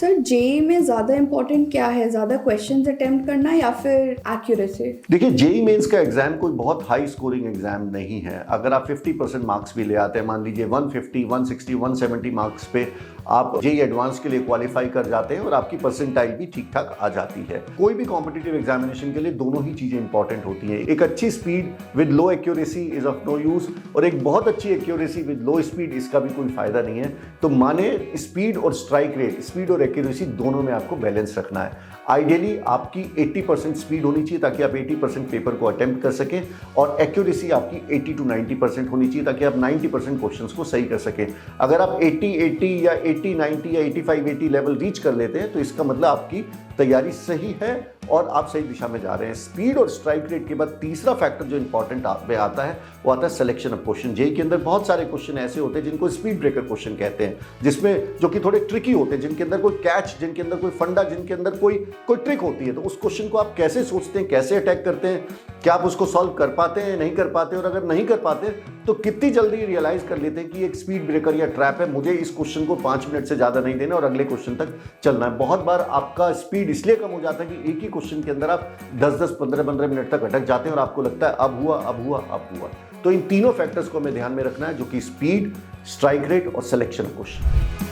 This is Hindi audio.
सर जेई में ज़्यादा इम्पोर्टेंट क्या है, ज़्यादा क्वेश्चंस अटेम्प्ट करना या फिर एक्यूरेसी? देखिए, जेई मेंस का एग्जाम कोई बहुत हाई स्कोरिंग एग्जाम नहीं है। अगर आप 50% मार्क्स भी ले आते हैं, मान लीजिए 150, 160, 170 मार्क्स पे आप जेई एडवांस के लिए क्वालिफाई कर जाते हैं और आपकी परसेंटाइल भी ठीक ठाक आ जाती है। कोई भी कॉम्पिटिटिव एग्जामिनेशन के लिए दोनों ही चीजें इंपॉर्टेंट होती हैं। एक अच्छी speed with low accuracy is of no use, और एक बहुत अच्छी एक्यूरेसी विद लो स्पीड, इसका भी कोई फायदा नहीं है। तो माने स्पीड और स्ट्राइक रेट, स्पीड और एक्यूरेसी दोनों में आपको बैलेंस रखना है। आइडियली आपकी 80% स्पीड होनी चाहिए ताकि आप 80% पेपर को अटेम्प्ट कर सकें, और एक्यूरेसी आपकी 80 to 90% होनी चाहिए ताकि आप 90% क्वेश्चंस को सही कर सकें। अगर आप 80 या 80, 90 या 85, 80 लेवल रीच कर लेते हैं तो इसका मतलब आपकी तैयारी सही है और आप सही दिशा में जा रहे हैं। स्पीड और स्ट्राइक रेट के बाद तीसरा फैक्टर जो इंपॉर्टेंट में आता है वो आता है सिलेक्शन ऑफ क्वेश्चन। जेई के अंदर बहुत सारे क्वेश्चन ऐसे होते हैं जिनको स्पीड ब्रेकर क्वेश्चन कहते हैं, जिसमें जो कि थोड़े ट्रिकी होते हैं, जिनके अंदर कोई कैच, जिनके अंदर कोई फंडा, जिनके अंदर कोई ट्रिक होती है। तो उस क्वेश्चन को आप कैसे सोचते हैं, कैसे अटैक करते हैं, क्या आप उसको सॉल्व कर पाते हैं, नहीं कर पाते, और अगर नहीं कर पाते तो कितनी जल्दी रियलाइज कर लेते हैं कि एक स्पीड ब्रेकर या ट्रैप है, मुझे इस क्वेश्चन को 5 मिनट से ज्यादा नहीं देना और अगले क्वेश्चन तक चलना है। बहुत बार आपका स्पीड इसलिए कम हो जाता है कि एक ही क्वेश्चन के अंदर आप 10-10, 15-15 मिनट तक अटक जाते हैं और आपको लगता है अब हुआ, अब हुआ, अब हुआ। तो इन तीनों फैक्टर्स को हमें ध्यान में रखना है, जो कि स्पीड, स्ट्राइक रेट और सिलेक्शन क्वेश्चन।